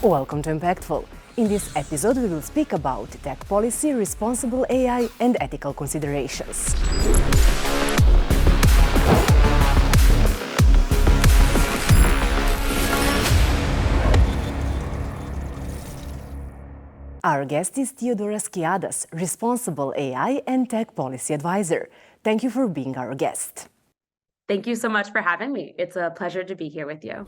Welcome to Impactful. In this episode, we will speak about tech policy, responsible AI, and ethical considerations. Our guest is Theodora Skeadas, responsible AI and tech policy advisor. Thank you for being our guest. Thank you so much for having me. It's a pleasure to be here with you.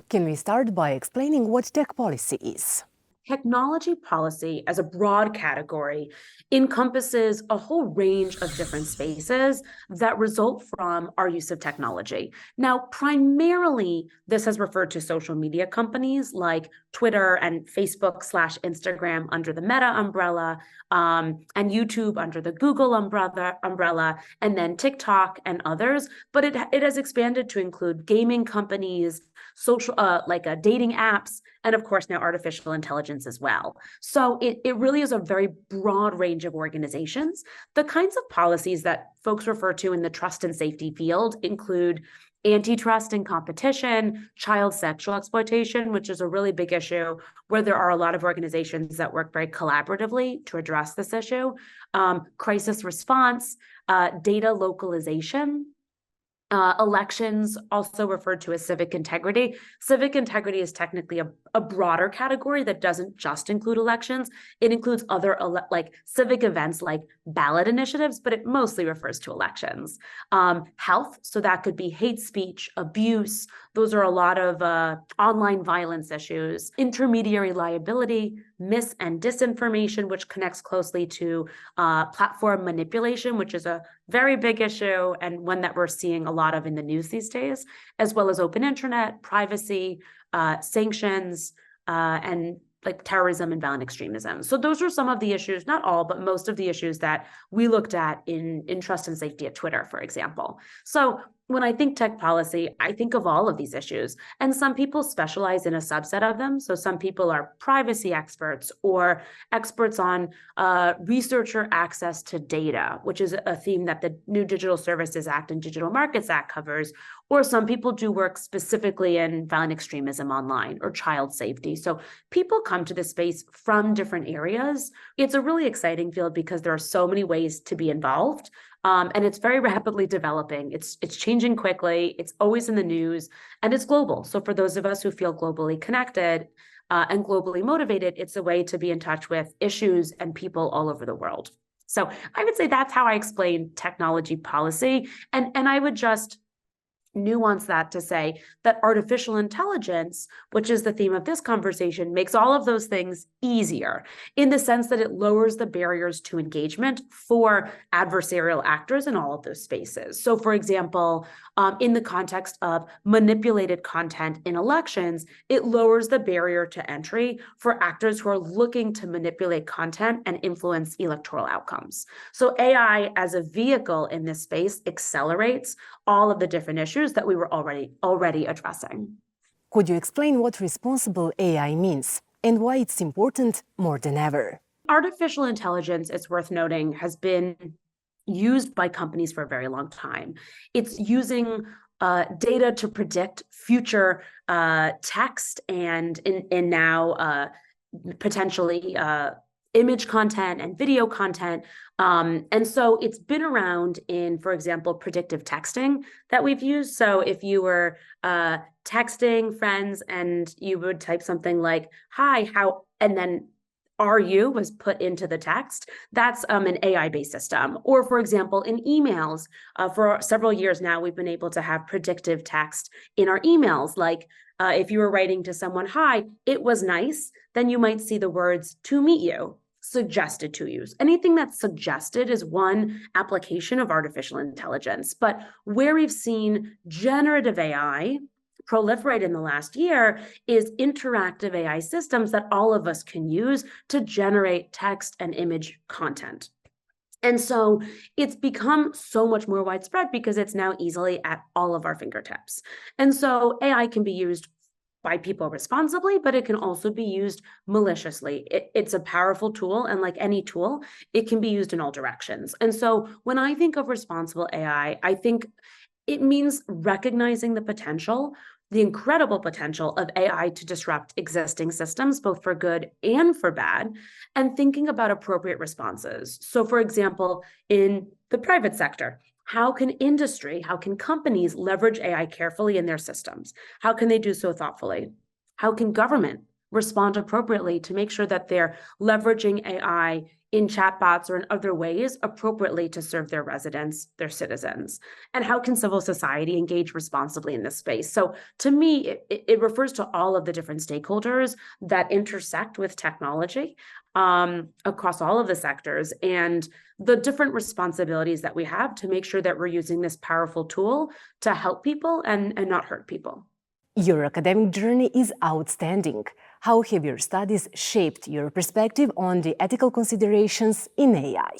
Can we start by explaining what tech policy is? Technology policy as a broad category encompasses a whole range of different spaces that result from our use of technology. Now, primarily, this has referred to social media companies like Twitter and Facebook/Instagram under the Meta umbrella, and YouTube under the Google umbrella, and then TikTok and others. But it has expanded to include gaming companies, social dating apps, and of course now artificial intelligence as well. So it really is a very broad range of organizations. The kinds of policies that folks refer to in the trust and safety field include antitrust and competition, child sexual exploitation, which is a really big issue where there are a lot of organizations that work very collaboratively to address this issue, crisis response, data localization, elections, also referred to as civic integrity. Civic integrity is technically a broader category that doesn't just include elections. It includes other civic events like ballot initiatives, but it mostly refers to elections. Health, so that could be hate speech, abuse. Those are a lot of online violence issues. Intermediary liability, mis and disinformation, which connects closely to platform manipulation, which is a very big issue and one that we're seeing a lot of in the news these days, as well as open internet, privacy, sanctions, and like terrorism and violent extremism. So those are some of the issues, not all, but most of the issues that we looked at in trust and safety at Twitter, for example. So when I think tech policy, I think of all of these issues, and some people specialize in a subset of them. So some people are privacy experts or experts on researcher access to data, which is a theme that the new Digital Services Act and Digital Markets Act covers. Or some people do work specifically in violent extremism online or child safety. So people come to this space from different areas. It's a really exciting field because there are so many ways to be involved. And it's very rapidly developing. It's changing quickly. It's always in the news, and it's global. So for those of us who feel globally connected and globally motivated, it's a way to be in touch with issues and people all over the world. So I would say that's how I explain technology policy. And I would just nuance that to say that artificial intelligence, which is the theme of this conversation, makes all of those things easier in the sense that it lowers the barriers to engagement for adversarial actors in all of those spaces. So for example, in the context of manipulated content in elections, it lowers the barrier to entry for actors who are looking to manipulate content and influence electoral outcomes. So AI as a vehicle in this space accelerates all of the different issues that we were already addressing. Could you explain what responsible AI means and why it's important more than ever? Artificial intelligence, it's worth noting, has been used by companies for a very long time. It's using data to predict future text and now potentially image content and video content. And so it's been around in, for example, predictive texting that we've used. So if you were texting friends and you would type something like, hi, how, and then are you was put into the text, that's an AI-based system. Or for example, in emails, for several years now, we've been able to have predictive text in our emails. Like if you were writing to someone, hi, it was nice, then you might see the words to meet you suggested to you. Anything that's suggested is one application of artificial intelligence. But where we've seen generative AI proliferate in the last year is interactive AI systems that all of us can use to generate text and image content. And so it's become so much more widespread because it's now easily at all of our fingertips. And so AI can be used by people responsibly, but it can also be used maliciously. It's a powerful tool, and like any tool, it can be used in all directions. And so when I think of responsible AI, I think it means recognizing the potential the incredible potential of AI to disrupt existing systems, both for good and for bad, and thinking about appropriate responses. So, for example, in the private sector, how can industry, how can companies leverage AI carefully in their systems? How can they do so thoughtfully? How can government respond appropriately to make sure that they're leveraging AI in chatbots or in other ways appropriately to serve their residents, their citizens? And how can civil society engage responsibly in this space? So to me, it refers to all of the different stakeholders that intersect with technology across all of the sectors and the different responsibilities that we have to make sure that we're using this powerful tool to help people and not hurt people. Your academic journey is outstanding. How have your studies shaped your perspective on the ethical considerations in AI?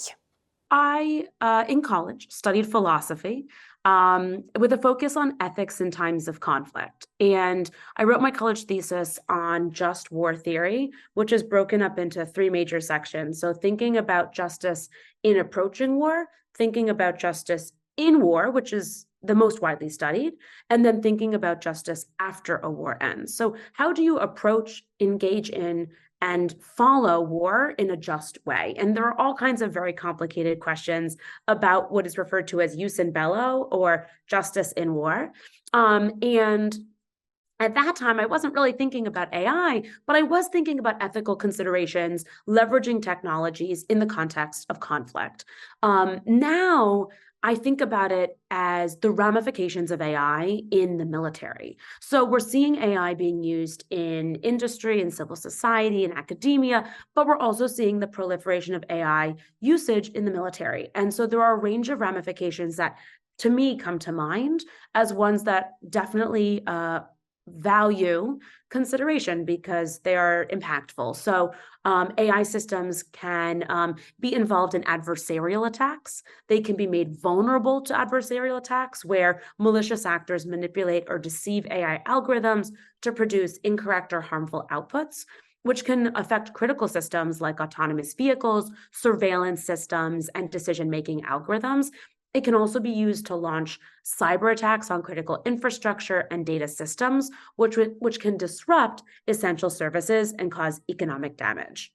I, in college, studied philosophy with a focus on ethics in times of conflict. And I wrote my college thesis on just war theory, which is broken up into three major sections. So thinking about justice in approaching war, thinking about justice in war, which is the most widely studied, and then thinking about justice after a war ends. So how do you approach, engage in, and follow war in a just way? And there are all kinds of very complicated questions about what is referred to as jus in bello, or justice in war. And at that time, I wasn't really thinking about AI, but I was thinking about ethical considerations, leveraging technologies in the context of conflict. Now, I think about it as the ramifications of AI in the military. So we're seeing AI being used in industry and civil society and academia, but we're also seeing the proliferation of AI usage in the military. And so there are a range of ramifications that, to me, come to mind as ones that definitely value consideration because they are impactful. So AI systems can be involved in adversarial attacks. They can be made vulnerable to adversarial attacks where malicious actors manipulate or deceive AI algorithms to produce incorrect or harmful outputs, which can affect critical systems like autonomous vehicles, surveillance systems, and decision-making algorithms. It can also be used to launch cyber attacks on critical infrastructure and data systems, which can disrupt essential services and cause economic damage.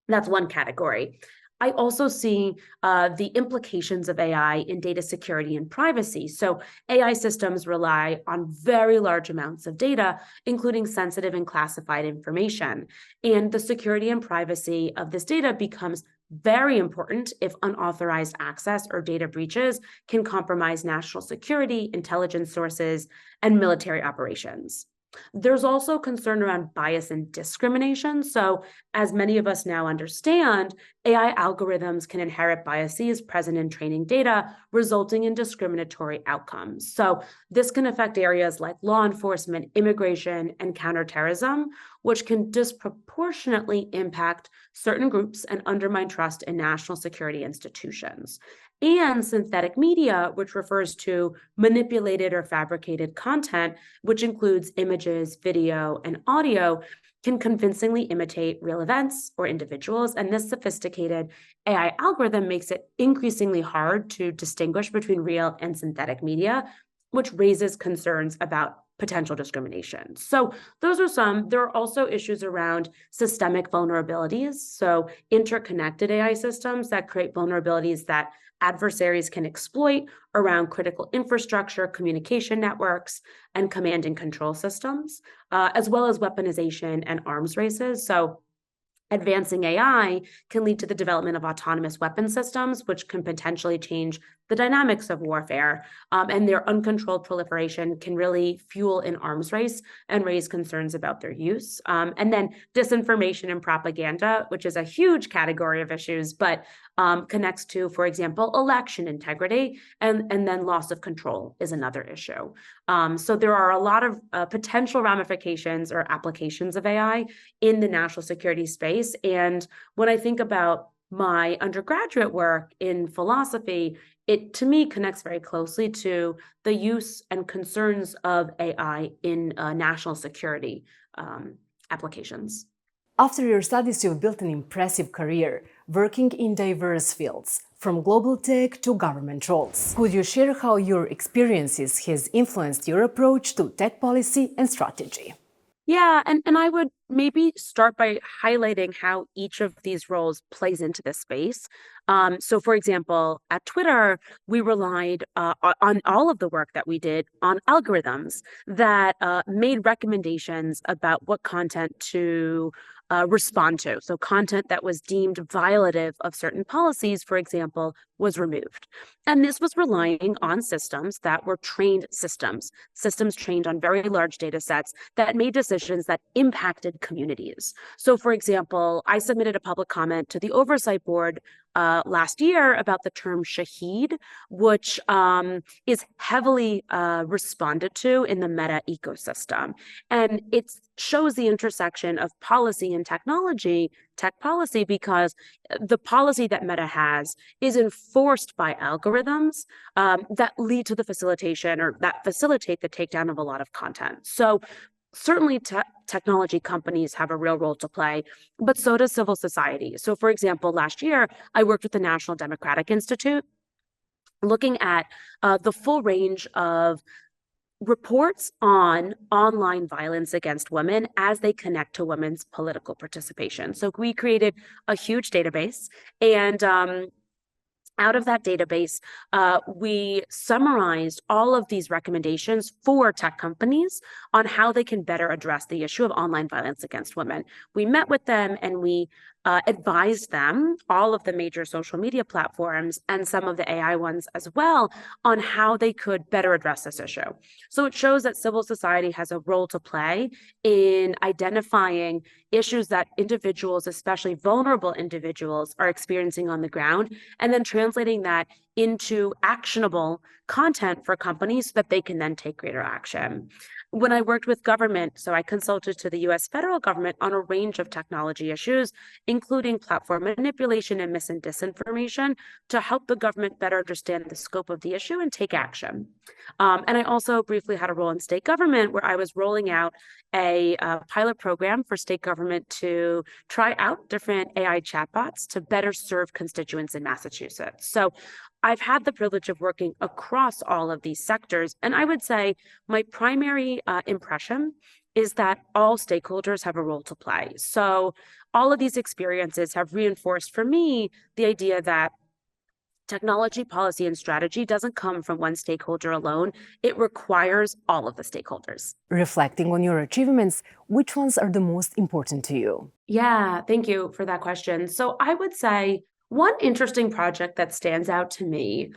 That's one category. I also see the implications of AI in data security and privacy. So AI systems rely on very large amounts of data, including sensitive and classified information. And the security and privacy of this data becomes very important if unauthorized access or data breaches can compromise national security, intelligence sources, and military operations. There's also concern around bias and discrimination. So, as many of us now understand, AI algorithms can inherit biases present in training data, resulting in discriminatory outcomes. So, this can affect areas like law enforcement, immigration, and counterterrorism, which can disproportionately impact certain groups and undermine trust in national security institutions. And synthetic media, which refers to manipulated or fabricated content, which includes images, video, and audio, can convincingly imitate real events or individuals. And this sophisticated AI algorithm makes it increasingly hard to distinguish between real and synthetic media, which raises concerns about potential discrimination. So those are some. There are also issues around systemic vulnerabilities. So interconnected AI systems that create vulnerabilities that adversaries can exploit around critical infrastructure, communication networks, and command and control systems, as well as weaponization and arms races. So advancing AI can lead to the development of autonomous weapon systems, which can potentially change the dynamics of warfare, and their uncontrolled proliferation can really fuel an arms race and raise concerns about their use. And then disinformation and propaganda, which is a huge category of issues, but connects to, for example, election integrity, and then loss of control is another issue. So there are a lot of potential ramifications or applications of AI in the national security space. And when I think about my undergraduate work in philosophy, it, to me, connects very closely to the use and concerns of AI in national security applications. After your studies, you've built an impressive career, working in diverse fields. from global tech to government roles. Could you share how your experiences has influenced your approach to tech policy and strategy? Yeah, and I would maybe start by highlighting how each of these roles plays into this space. So, for example, at Twitter, we relied on all of the work that we did on algorithms that made recommendations about what content to respond to. So, content that was deemed violative of certain policies, for example, was removed. And this was relying on systems that were trained systems trained on very large data sets that made decisions that impacted communities. So, for example, I submitted a public comment to the Oversight Board last year about the term shaheed, which is heavily responded to in the Meta ecosystem. And it shows the intersection of policy and technology, tech policy, because the policy that Meta has is enforced by algorithms that lead to the facilitation or that facilitate the takedown of a lot of content. So certainly technology companies have a real role to play, but so does civil society. So for example, last year, I worked with the National Democratic Institute looking at the full range of reports on online violence against women as they connect to women's political participation. So we created a huge database, and out of that database, we summarized all of these recommendations for tech companies on how they can better address the issue of online violence against women. We met with them and we advised them, all of the major social media platforms and some of the AI ones as well, on how they could better address this issue. So it shows that civil society has a role to play in identifying issues that individuals, especially vulnerable individuals, are experiencing on the ground, and then translating that into actionable content for companies so that they can then take greater action. When I worked with government, so I consulted to the US federal government on a range of technology issues, including platform manipulation and mis and disinformation, to help the government better understand the scope of the issue and take action. And I also briefly had a role in state government where I was rolling out a pilot program for state government to try out different AI chatbots to better serve constituents in Massachusetts. So I've had the privilege of working across all of these sectors, and I would say my primary impression is that all stakeholders have a role to play. So all of these experiences have reinforced for me the idea that technology policy and strategy doesn't come from one stakeholder alone. It requires all of the stakeholders. Reflecting on your achievements, which ones are the most important to you? Yeah, thank you for that question. So I would say one interesting project that stands out to me,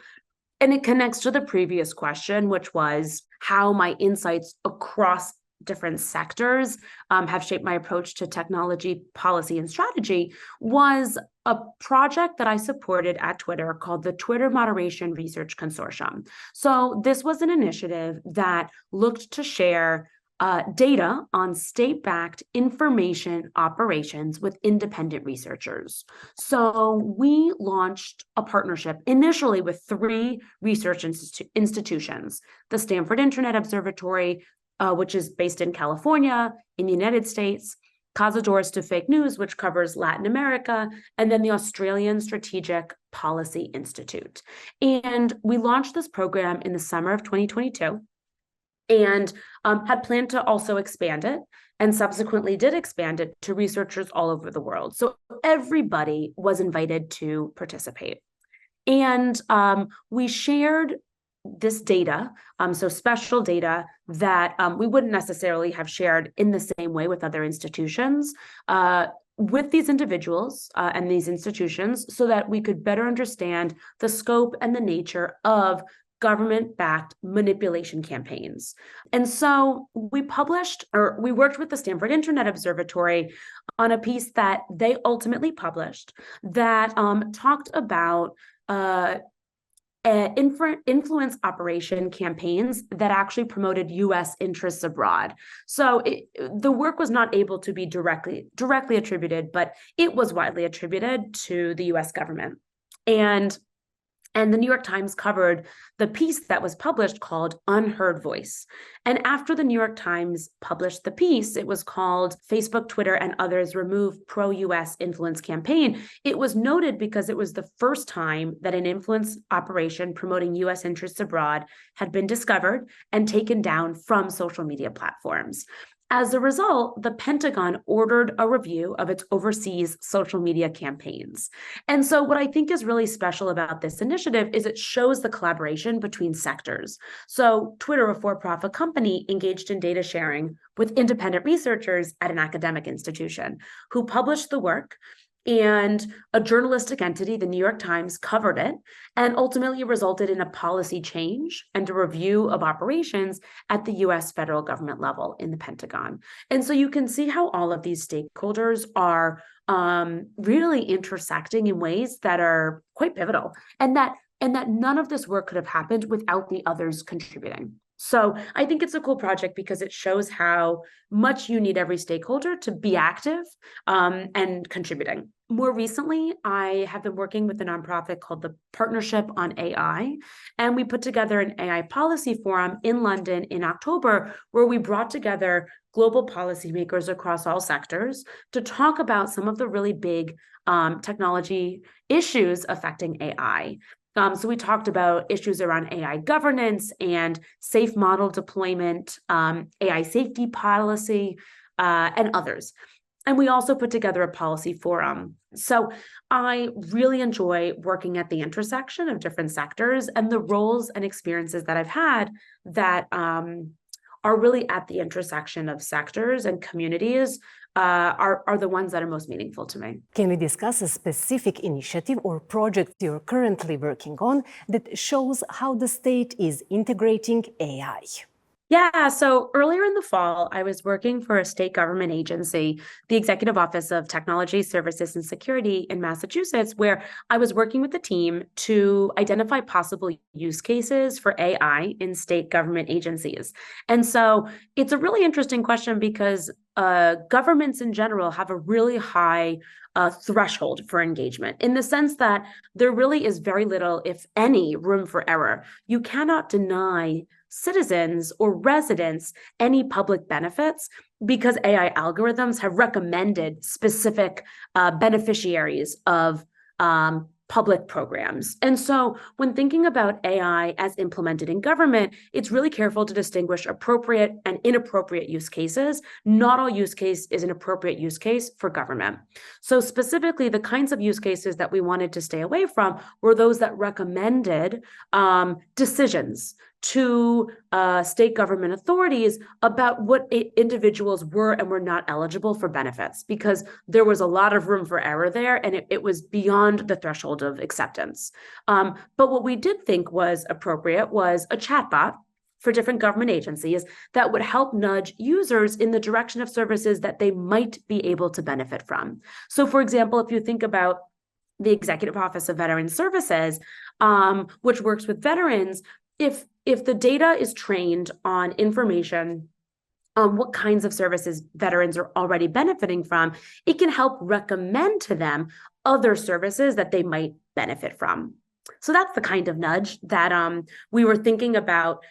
and it connects to the previous question, which was how my insights across different sectors have shaped my approach to technology policy and strategy, was a project that I supported at Twitter called the Twitter Moderation Research Consortium. So this was an initiative that looked to share data on state-backed information operations with independent researchers. So we launched a partnership initially with 3 research institutions, the Stanford Internet Observatory, which is based in California, in the United States, Cazadores to Fake News, which covers Latin America, and then the Australian Strategic Policy Institute. And we launched this program in the summer of 2022 and had planned to also expand it, and subsequently did expand it to researchers all over the world. So everybody was invited to participate. And we shared this data, so special data that we wouldn't necessarily have shared in the same way with other institutions, with these individuals and these institutions, so that we could better understand the scope and the nature of government-backed manipulation campaigns. And so we worked with the Stanford Internet Observatory on a piece that they ultimately published that talked about influence operation campaigns that actually promoted U.S. interests abroad. So the work was not able to be directly attributed, but it was widely attributed to the U.S. government. And And the New York Times covered the piece that was published called Unheard Voice. And after the New York Times published the piece, it was called Facebook, Twitter, and Others Remove Pro-US Influence Campaign. It was noted because it was the first time that an influence operation promoting US interests abroad had been discovered and taken down from social media platforms. As a result, the Pentagon ordered a review of its overseas social media campaigns. And so what I think is really special about this initiative is it shows the collaboration between sectors. So Twitter, a for-profit company, engaged in data sharing with independent researchers at an academic institution who published the work, and a journalistic entity, the New York Times, covered it and ultimately resulted in a policy change and a review of operations at the US federal government level in the Pentagon. And so you can see how all of these stakeholders are really intersecting in ways that are quite pivotal, and that none of this work could have happened without the others contributing. So I think it's a cool project because it shows how much you need every stakeholder to be active and contributing. More recently, I have been working with a nonprofit called the Partnership on AI, and we put together an AI policy forum in London in October, where we brought together global policymakers across all sectors to talk about some of the really big technology issues affecting AI. So we talked about issues around AI governance and safe model deployment, AI safety policy, and others. And we also put together a policy forum. So I really enjoy working at the intersection of different sectors, and the roles and experiences that I've had that are really at the intersection of sectors and communities are the ones that are most meaningful to me. Can we discuss a specific initiative or project you're currently working on that shows how the state is integrating AI? Yeah, so earlier in the fall, I was working for a state government agency, the Executive Office of Technology Services and Security in Massachusetts, where I was working with the team to identify possible use cases for AI in state government agencies. And so it's a really interesting question because governments in general have a really high threshold for engagement, in the sense that there really is very little, if any, room for error. You cannot deny citizens or residents any public benefits because AI algorithms have recommended specific beneficiaries of public programs. And so when thinking about AI as implemented in government, it's really careful to distinguish appropriate and inappropriate use cases. Not all use case is an appropriate use case for government. So specifically, the kinds of use cases that we wanted to stay away from were those that recommended decisions to state government authorities about what individuals were and were not eligible for benefits, because there was a lot of room for error there, and it was beyond the threshold of acceptance. But what we did think was appropriate was a chatbot for different government agencies that would help nudge users in the direction of services that they might be able to benefit from. So, for example, if you think about the Executive Office of Veteran Services, which works with veterans, if the data is trained on information on what kinds of services veterans are already benefiting from, it can help recommend to them other services that they might benefit from. So that's the kind of nudge that we were thinking about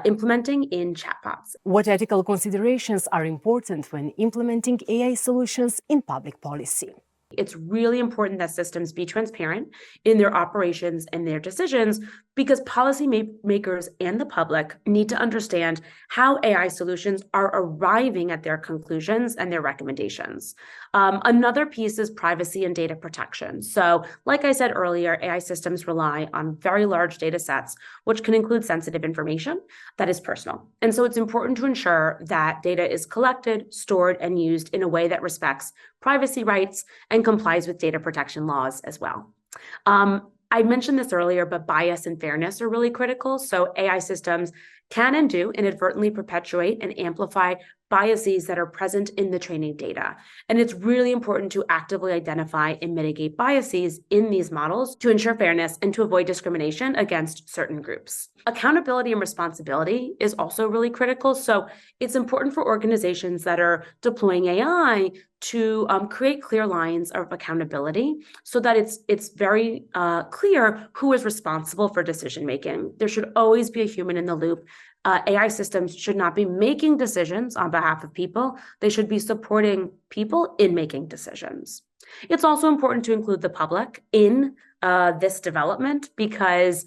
implementing in chatbots. What ethical considerations are important when implementing AI solutions in public policy? It's really important that systems be transparent in their operations and their decisions, because policymakers and the public need to understand how AI solutions are arriving at their conclusions and their recommendations. Another piece is privacy and data protection. So, like I said earlier, AI systems rely on very large data sets, which can include sensitive information that is personal. And so it's important to ensure that data is collected, stored, and used in a way that respects privacy rights and complies with data protection laws as well. I mentioned this earlier, but bias and fairness are really critical. So AI systems can and do inadvertently perpetuate and amplify biases that are present in the training data. And it's really important to actively identify and mitigate biases in these models to ensure fairness and to avoid discrimination against certain groups. Accountability and responsibility is also really critical. So it's important for organizations that are deploying AI to create clear lines of accountability so that it's very clear who is responsible for decision making. There should always be a human in the loop. AI systems should not be making decisions on behalf of people. They should be supporting people in making decisions. It's also important to include the public in this development because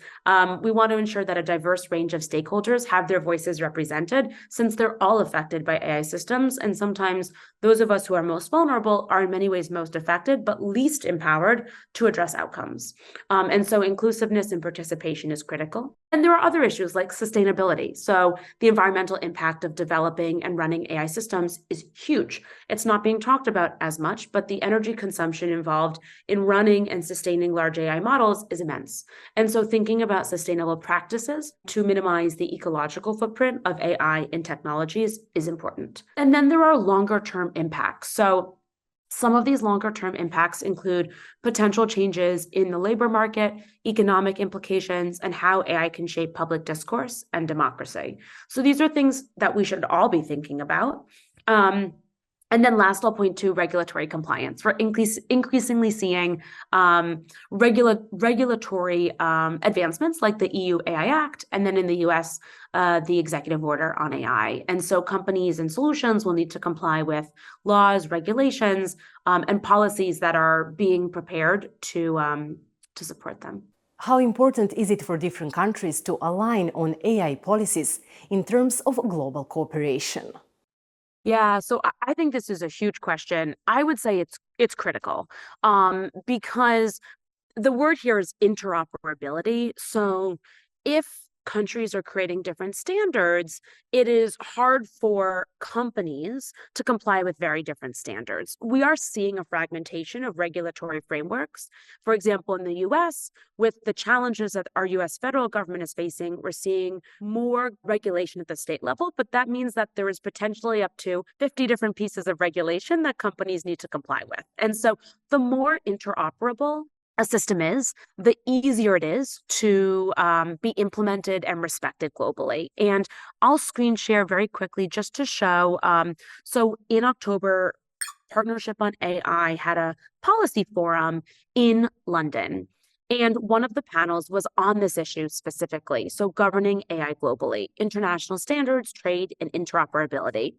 we want to ensure that a diverse range of stakeholders have their voices represented, since they're all affected by AI systems. And sometimes those of us who are most vulnerable are in many ways most affected, but least empowered to address outcomes. And so inclusiveness and participation is critical. And there are other issues like sustainability. So the environmental impact of developing and running AI systems is huge. It's not being talked about as much, but the energy consumption involved in running and sustaining large AI models is immense. And so thinking about sustainable practices to minimize the ecological footprint of AI and technologies is important. And then there are longer term impacts. So some of these longer term impacts include potential changes in the labor market, economic implications, and how AI can shape public discourse and democracy. So these are things that we should all be thinking about. And then last, I'll point to regulatory compliance. We're increasingly seeing regulatory advancements like the EU AI Act, and then in the US, the executive order on AI. And so companies and solutions will need to comply with laws, regulations, and policies that are being prepared to support them. How important is it for different countries to align on AI policies in terms of global cooperation? Yeah, so I think this is a huge question. I would say it's critical because the word here is interoperability. So if countries are creating different standards, it is hard for companies to comply with very different standards. We are seeing a fragmentation of regulatory frameworks. For example, in the US, with the challenges that our US federal government is facing, we're seeing more regulation at the state level, but that means that there is potentially up to 50 different pieces of regulation that companies need to comply with. And so the more interoperable a system is, the easier it is to be implemented and respected globally. And I'll screen share very quickly just to show. So in October, Partnership on AI had a policy forum in London. And one of the panels was on this issue specifically. So governing AI globally, international standards, trade, and interoperability.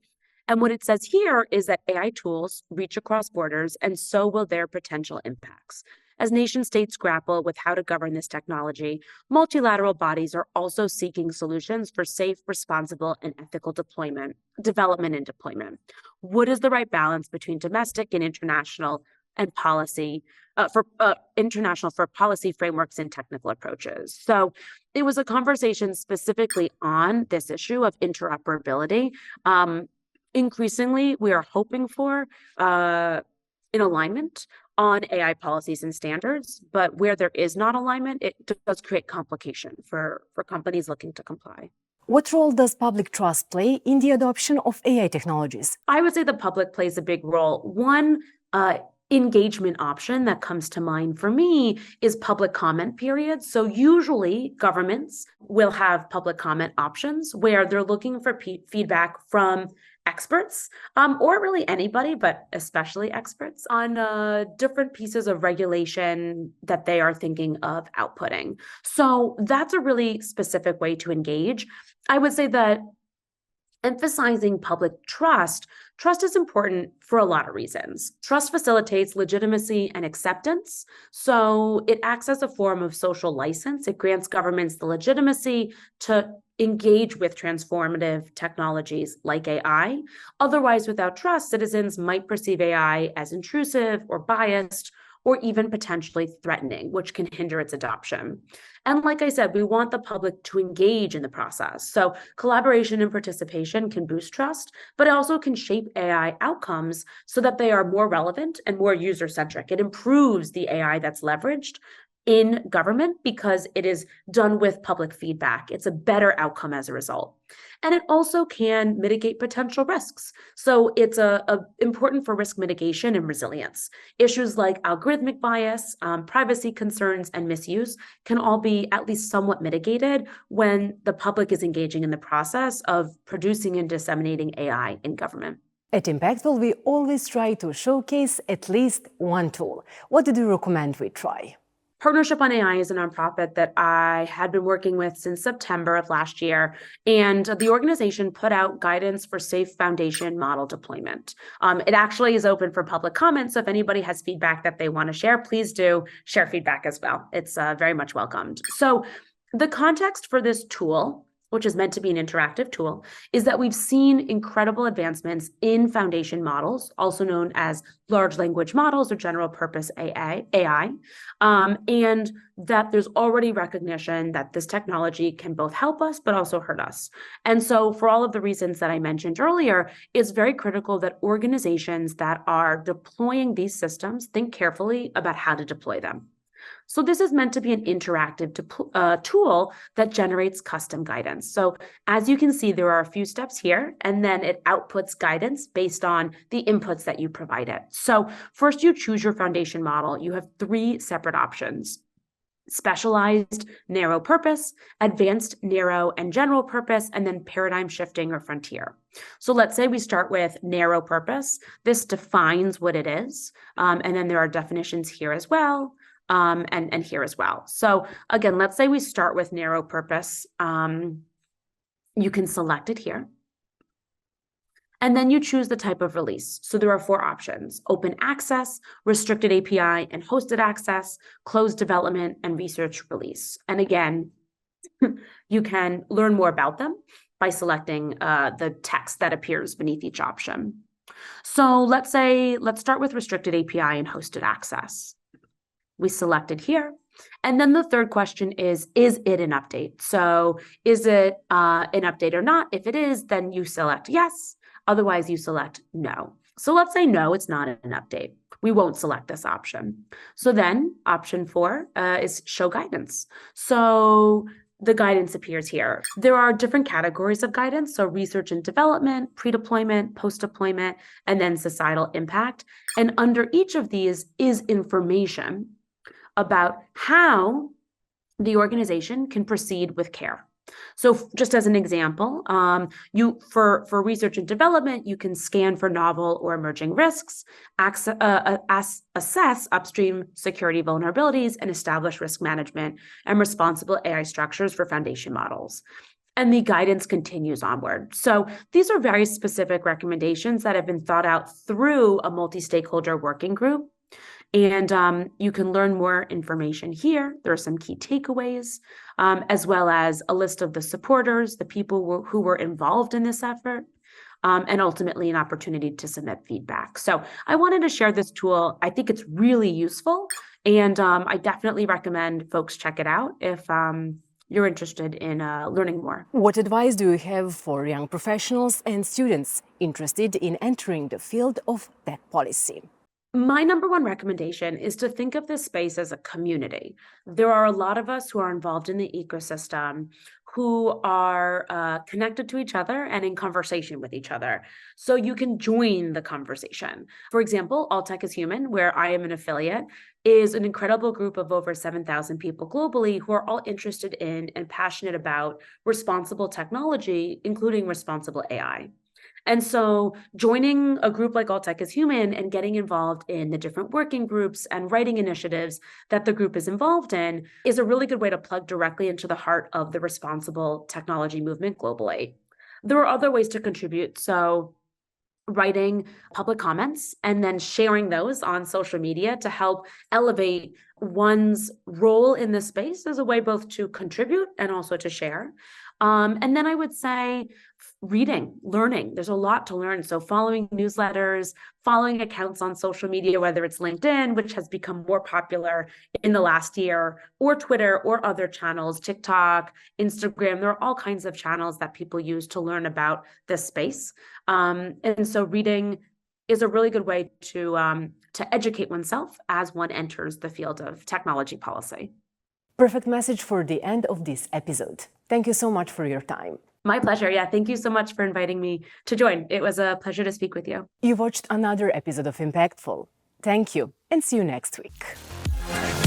And what it says here is that AI tools reach across borders, and so will their potential impacts. As nation states grapple with how to govern this technology, multilateral bodies are also seeking solutions for safe, responsible, and ethical development and deployment. What is the right balance between domestic and international and policy for policy frameworks and technical approaches? So it was a conversation specifically on this issue of interoperability. Increasingly, we are hoping for an alignment on AI policies and standards, but where there is not alignment, it does create complication for companies looking to comply. What role does public trust play in the adoption of AI technologies? I would say the public plays a big role. One engagement option that comes to mind for me is public comment periods. So usually governments will have public comment options where they're looking for feedback from experts, or really anybody, but especially experts, on different pieces of regulation that they are thinking of outputting. So that's a really specific way to engage. I would say that emphasizing public trust is important for a lot of reasons. Trust facilitates legitimacy and acceptance. So it acts as a form of social license. It grants governments the legitimacy to engage with transformative technologies like AI. Otherwise, without trust, citizens might perceive AI as intrusive or biased, or even potentially threatening, which can hinder its adoption. And like I said, we want the public to engage in the process. So collaboration and participation can boost trust, but it also can shape AI outcomes so that they are more relevant and more user-centric. It improves the AI that's leveraged in government because it is done with public feedback. It's a better outcome as a result. And it also can mitigate potential risks. So it's important for risk mitigation and resilience. Issues like algorithmic bias, privacy concerns, and misuse can all be at least somewhat mitigated when the public is engaging in the process of producing and disseminating AI in government. At Impactful, we always try to showcase at least one tool. What do you recommend we try? Partnership on AI is a nonprofit that I had been working with since September of last year, and the organization put out guidance for safe foundation model deployment. It actually is open for public comment, so if anybody has feedback that they want to share, please do share feedback as well. It's very much welcomed. So the context for this tool, which is meant to be an interactive tool, is that we've seen incredible advancements in foundation models, also known as large language models or general purpose AI, and that there's already recognition that this technology can both help us but also hurt us. And so for all of the reasons that I mentioned earlier, it's very critical that organizations that are deploying these systems think carefully about how to deploy them. So this is meant to be an interactive tool that generates custom guidance. So as you can see, there are a few steps here, and then it outputs guidance based on the inputs that you provided. So first, you choose your foundation model. You have 3 separate options: specialized, narrow purpose, advanced, narrow, and general purpose, and then paradigm shifting or frontier. So let's say we start with narrow purpose. This defines what it is. And then there are definitions here as well. And here as well. So again, let's say we start with narrow purpose. You can select it here. And then you choose the type of release. So there are 4 options: open access, restricted API and hosted access, closed development, and research release. And again, you can learn more about them by selecting the text that appears beneath each option. So let's start with restricted API and hosted access. We select it here. And then the third question is it an update? So is it an update or not? If it is, then you select yes. Otherwise, you select no. So let's say no, it's not an update. We won't select this option. So then option 4 is show guidance. So the guidance appears here. There are different categories of guidance. So research and development, pre-deployment, post-deployment, and then societal impact. And under each of these is information about how the organization can proceed with care. So just as an example, for research and development, you can scan for novel or emerging risks, assess upstream security vulnerabilities, and establish risk management and responsible AI structures for foundation models. And the guidance continues onward. So these are very specific recommendations that have been thought out through a multi-stakeholder working group. And you can learn more information here. There are some key takeaways, as well as a list of the supporters, the people who were involved in this effort, and ultimately an opportunity to submit feedback. So I wanted to share this tool. I think it's really useful, and I definitely recommend folks check it out if you're interested in learning more. What advice do you have for young professionals and students interested in entering the field of tech policy? My number one recommendation is to think of this space as a community. There are a lot of us who are involved in the ecosystem who are connected to each other and in conversation with each other. So you can join the conversation. For example, All Tech is Human, where I am an affiliate, is an incredible group of over 7,000 people globally who are all interested in and passionate about responsible technology, including responsible AI. And so joining a group like All Tech is Human and getting involved in the different working groups and writing initiatives that the group is involved in is a really good way to plug directly into the heart of the responsible technology movement globally. There are other ways to contribute. So writing public comments and then sharing those on social media to help elevate one's role in this space as a way both to contribute and also to share. And then I would say reading, learning. There's a lot to learn. So following newsletters, following accounts on social media, whether it's LinkedIn, which has become more popular in the last year, or Twitter or other channels, TikTok, Instagram. There are all kinds of channels that people use to learn about this space. And so reading is a really good way to to educate oneself as one enters the field of technology policy. Perfect message for the end of this episode. Thank you so much for your time. My pleasure. Yeah, thank you so much for inviting me to join. It was a pleasure to speak with you. You watched another episode of Impactful. Thank you, and see you next week.